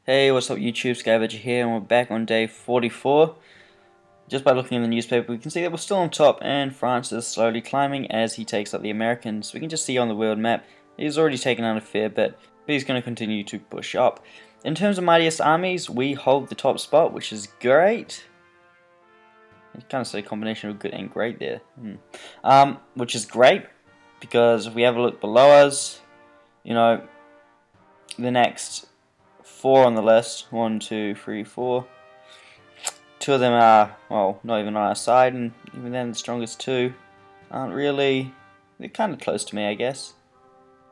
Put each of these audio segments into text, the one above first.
Hey, what's up YouTube, Scavenger here, and we're back on day 44. Just by looking in the newspaper, we can see that we're still on top, and France is slowly climbing as he takes out the Americans. We can just see on the world map, he's already taken out a fair bit, but he's going to continue to push up. In terms of mightiest armies, we hold the top spot, which is great. You kind of say a combination of good and great there. Which is great, because if we have a look below us, you know, the next 4 on the list, 1, 2, 3, 4. 2 of them are, well, not even on our side, and even then the strongest 2 aren't really, they're kind of close to me, I guess.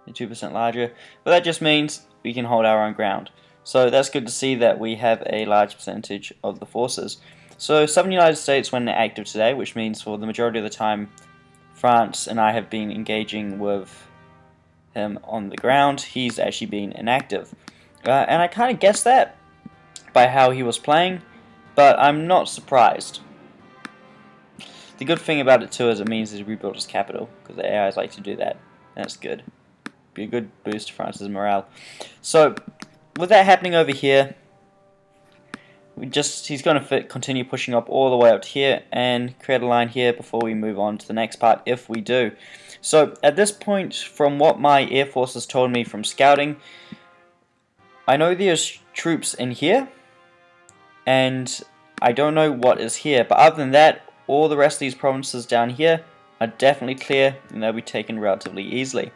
They're 2% larger, but that just means we can hold our own ground. So that's good to see that we have a large percentage of the forces. So Southern United States went active today, which means for the majority of the time France and I have been engaging with him on the ground. He's actually been inactive. And I kind of guessed that by how he was playing, but I'm not surprised. The good thing about it too is it means he's rebuilt his capital, because the AIs like to do that. That's good. Be a good boost to France's morale. So with that happening over here, he's going to continue pushing up all the way up to here and create a line here before we move on to the next part, if we do. So at this point, from what my Air Force has told me from scouting, I know there's troops in here, and I don't know what is here, but other than that, all the rest of these provinces down here are definitely clear, and they'll be taken relatively easily.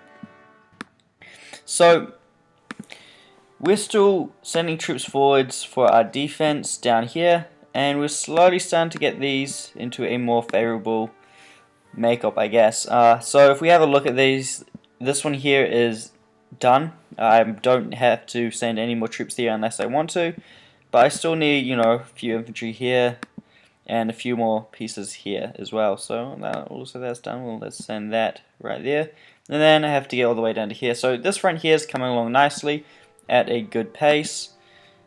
So we're still sending troops forwards for our defense down here, and we're slowly starting to get these into a more favorable makeup, I guess. So if we have a look at these, this one here is done. I don't have to send any more troops here unless I want to, but I still need, you know, a few infantry here and a few more pieces here as well. So also that's done. Well, let's send that right there, and then I have to get all the way down to here. So this front here is coming along nicely at a good pace.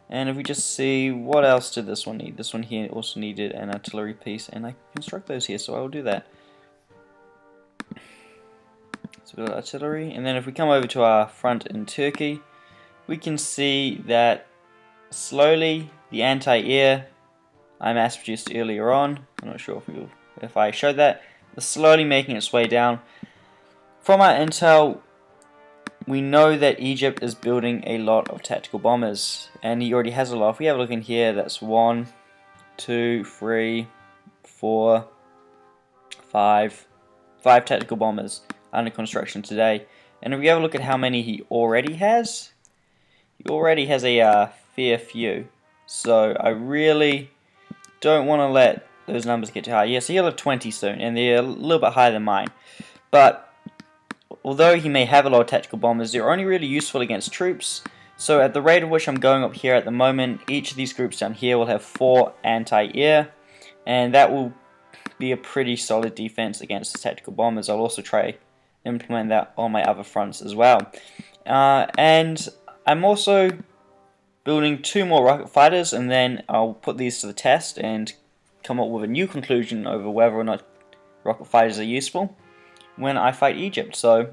And if we just see, what else did this one need? This one here also needed an artillery piece, and I can construct those here, so I will do that. So we've got artillery, and then if we come over to our front in Turkey, we can see that slowly the anti-air I mass produced earlier on, I'm not sure if I showed that, is slowly making its way down. From our intel, we know that Egypt is building a lot of tactical bombers, and he already has a lot. If we have a look in here, that's 1, 2, 3, 4, 5 tactical bombers under construction today. And if we have a look at how many he already has a fair few. So I really don't want to let those numbers get too high. Yeah, so he'll have 20 soon, and they're a little bit higher than mine. But although he may have a lot of tactical bombers, they're only really useful against troops. So at the rate at which I'm going up here at the moment, each of these groups down here will have 4 anti-air, and that will be a pretty solid defense against the tactical bombers. I'll also try implement that on my other fronts as well. And I'm also building 2 more rocket fighters, and then I'll put these to the test and come up with a new conclusion over whether or not rocket fighters are useful when I fight Egypt. So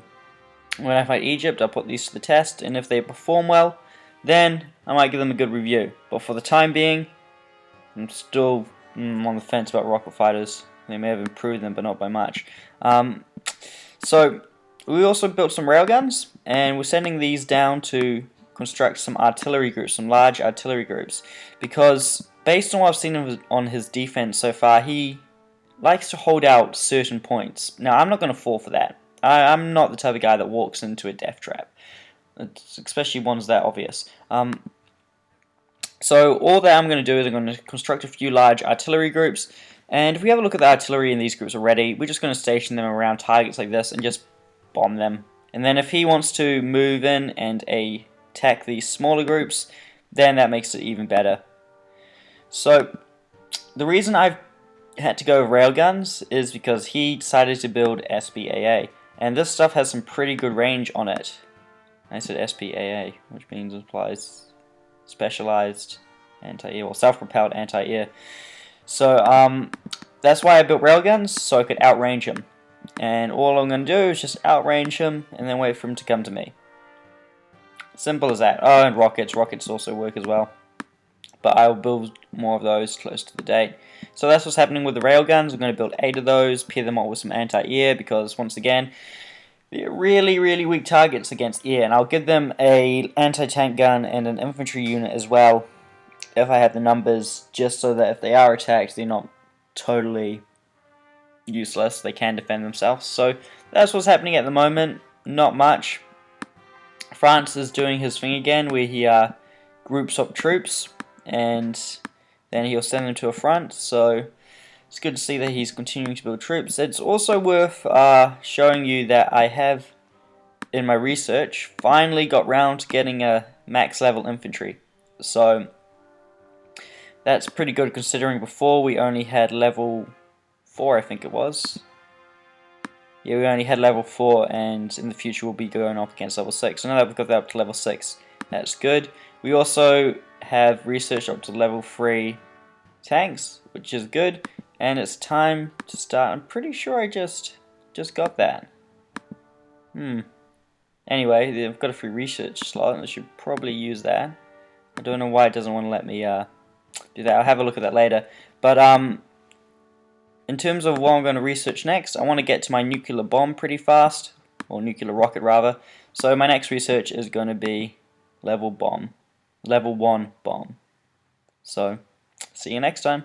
when I fight Egypt, I'll put these to the test, and if they perform well, then I might give them a good review. But for the time being, I'm still on the fence about rocket fighters. They may have improved them, but not by much. So we also built some railguns, and we're sending these down to construct some artillery groups, some large artillery groups, because based on what I've seen on his defense so far, he likes to hold out certain points. Now, I'm not going to fall for that. I'm not the type of guy that walks into a death trap, especially ones that obvious. So all that I'm going to do is I'm going to construct a few large artillery groups, and if we have a look at the artillery in these groups already, we're just going to station them around targets like this and just bomb them. And then if he wants to move in and attack these smaller groups, then that makes it even better. So the reason I've had to go with railguns is because he decided to build SBAA, and this stuff has some pretty good range on it. I said SPAA, which means applies specialized anti-air, or self-propelled anti-air. So that's why I built railguns, so I could outrange him. And all I'm going to do is just outrange him and then wait for him to come to me. Simple as that. Oh, and rockets. Rockets also work as well. But I'll build more of those close to the date. So that's what's happening with the railguns. I'm going to build 8 of those, pair them up with some anti-air, because once again, they're really, really weak targets against air, and I'll give them a anti-tank gun and an infantry unit as well, if I have the numbers, just so that if they are attacked, they're not totally useless. They can defend themselves. So that's what's happening at the moment. Not much. France is doing his thing again, where he groups up troops, and then he'll send them to a front. So it's good to see that he's continuing to build troops. It's also worth showing you that I have, in my research, finally got round to getting a max level infantry. So that's pretty good, considering before we only had level 4, I think it was. Yeah, we only had level 4, and in the future we'll be going up against level 6. So now that we've got that up to level 6, that's good. We also have research up to level 3 tanks, which is good. And it's time to start. I'm pretty sure I just got that. Anyway, they've got a free research slot, and I should probably use that. I don't know why it doesn't want to let me do that. I'll have a look at that later. But in terms of what I'm going to research next, I want to get to my nuclear bomb pretty fast, or nuclear rocket rather. So my next research is going to be level 1 bomb. So see you next time.